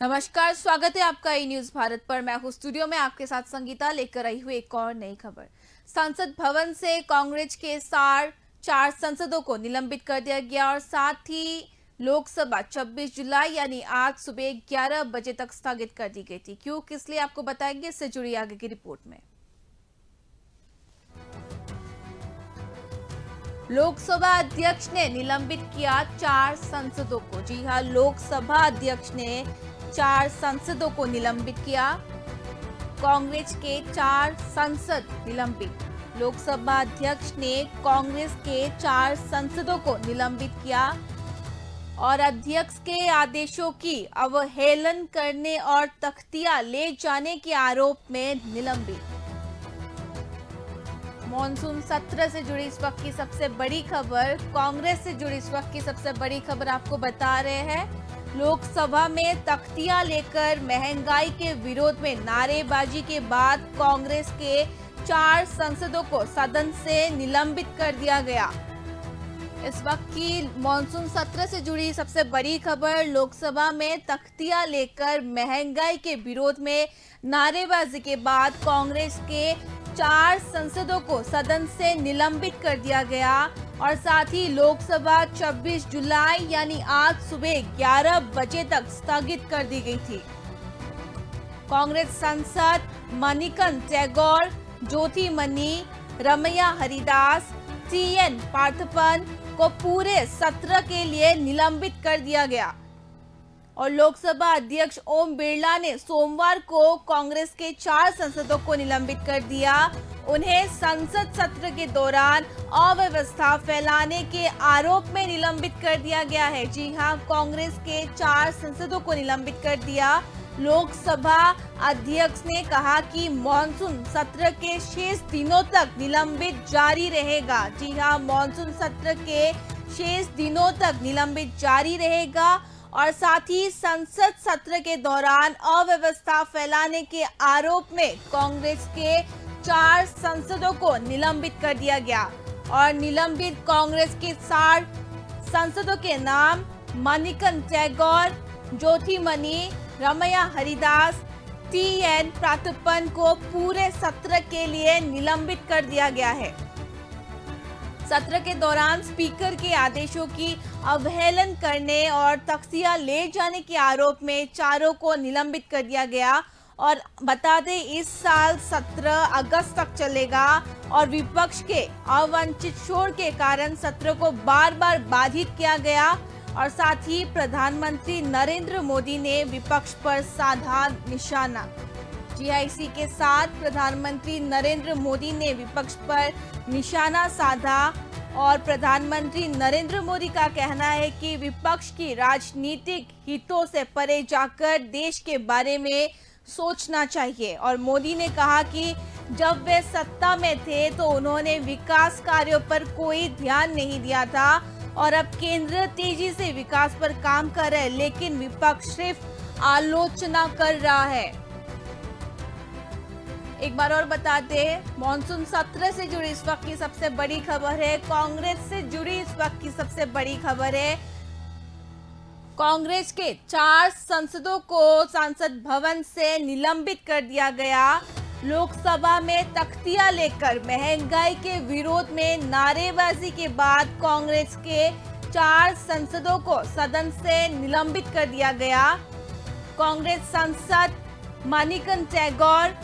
नमस्कार, स्वागत है आपका ई न्यूज भारत पर। मैं हूं स्टूडियो में आपके साथ संगीता, लेकर आई हूं एक और नई खबर। संसद भवन से कांग्रेस के 4 सांसदों को निलंबित कर दिया गया और साथ ही लोकसभा 26 जुलाई यानी आज सुबह 11 बजे तक स्थगित कर दी गई थी। क्यों, किस लिए, आपको बताएंगे, इससे जुड़ी आगे की रिपोर्ट में। लोकसभा अध्यक्ष ने निलंबित किया 4 सांसदों को। जी हां, लोकसभा अध्यक्ष ने 4 सांसदों को निलंबित किया। कांग्रेस के 4 सांसद निलंबित। लोकसभा अध्यक्ष ने कांग्रेस के 4 सांसदों को निलंबित किया और अध्यक्ष के आदेशों की अवहेलना करने और तख्तियां ले जाने के आरोप में निलंबित। मॉनसून सत्र से जुड़ी इस वक्त की सबसे बड़ी खबर, कांग्रेस से जुड़ी इस वक्त की सबसे बड़ी खबर आपको बता रहे हैं। लोकसभा में तख्तियां लेकर महंगाई के विरोध में नारेबाजी के बाद कांग्रेस के 4 सांसदों को सदन से निलंबित कर दिया गया। इस वक्त की मॉनसून सत्र से जुड़ी सबसे बड़ी खबर, लोकसभा में तख्तियां लेकर महंगाई के विरोध में नारेबाजी के बाद कांग्रेस के 4 सांसदों को सदन से निलंबित कर दिया गया और साथ ही लोकसभा 26 जुलाई यानी आज सुबह 11 बजे तक स्थगित कर दी गई थी। कांग्रेस सांसद मणिकंठ टैगोर, ज्योति मनी, रमैया हरिदास, टीएन पार्थप्पन को पूरे सत्र के लिए निलंबित कर दिया गया और लोकसभा अध्यक्ष ओम बिरला ने सोमवार को कांग्रेस के 4 सांसदों को निलंबित कर दिया। उन्हें संसद सत्र के दौरान अव्यवस्था फैलाने के आरोप में निलंबित कर दिया गया है। जी हां, कांग्रेस के 4 सांसदों को निलंबित कर दिया। लोकसभा अध्यक्ष ने कहा कि मॉनसून सत्र के शेष दिनों तक निलंबित जारी रहेगा। जी हां, मॉनसून सत्र के शेष दिनों तक निलंबित जारी रहेगा और साथ ही संसद सत्र के दौरान अव्यवस्था फैलाने के आरोप में कांग्रेस के 4 सांसदों को निलंबित कर दिया गया और निलंबित कांग्रेस के 4 सांसदों के नाम मणिकंठ टैगोर, ज्योति मनी, रमैया हरिदास, टीएन पार्थप्पन को पूरे सत्र के लिए निलंबित कर दिया गया है। सत्र के दौरान स्पीकर के आदेशों की अवहेलना करने और तख्तियां ले जाने के आरोप में चारों को निलंबित कर दिया गया और बता दें, इस साल सत्र अगस्त तक चलेगा और विपक्ष के अवांछित शोर के कारण सत्र को बार बार बाधित किया गया और साथ ही प्रधानमंत्री नरेंद्र मोदी ने विपक्ष पर साधा निशाना। जी हां, इसी के साथ प्रधानमंत्री नरेंद्र मोदी ने विपक्ष पर निशाना साधा और प्रधानमंत्री नरेंद्र मोदी का कहना है कि विपक्ष की राजनीतिक हितों से परे जाकर देश के बारे में सोचना चाहिए। और मोदी ने कहा कि जब वे सत्ता में थे तो उन्होंने विकास कार्यों पर कोई ध्यान नहीं दिया था और अब केंद्र तेजी से विकास पर काम कर रहे हैं, लेकिन विपक्ष सिर्फ आलोचना कर रहा है। एक बार और बताते हैं, मॉनसून सत्र से जुड़ी इस वक्त की सबसे बड़ी खबर है, कांग्रेस से जुड़ी इस वक्त की सबसे बड़ी खबर है। कांग्रेस के 4 सांसदों को संसद भवन से निलंबित कर दिया गया। लोकसभा में तख्तियां लेकर महंगाई के विरोध में नारेबाजी के बाद कांग्रेस के 4 सांसदों को सदन से निलंबित कर दिया गया। कांग्रेस सांसद मणिकंठ टैगोर,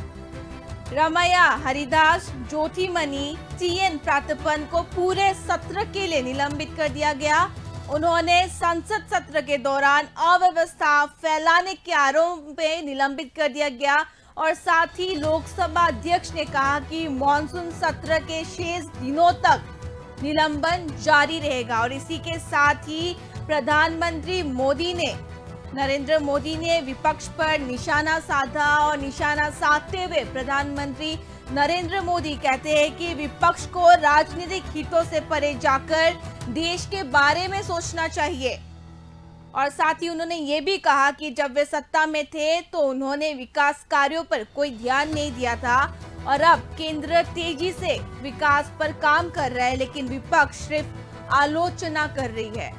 रमैया हरिदास, ज्योति मनी, टीएन पार्थप्पन को पूरे सत्र के लिए निलंबित कर दिया गया। उन्होंने संसद सत्र के दौरान अव्यवस्था फैलाने के आरोप में निलंबित कर दिया गया और साथ ही लोकसभा अध्यक्ष ने कहा कि मॉनसून सत्र के शेष दिनों तक निलंबन जारी रहेगा। और इसी के साथ ही प्रधानमंत्री नरेंद्र मोदी ने विपक्ष पर निशाना साधा और निशाना साधते हुए प्रधानमंत्री नरेंद्र मोदी कहते हैं कि विपक्ष को राजनीतिक हितों से परे जाकर देश के बारे में सोचना चाहिए। और साथ ही उन्होंने ये भी कहा कि जब वे सत्ता में थे तो उन्होंने विकास कार्यों पर कोई ध्यान नहीं दिया था और अब केंद्र तेजी से विकास पर काम कर रहा है, लेकिन विपक्ष सिर्फ आलोचना कर रही है।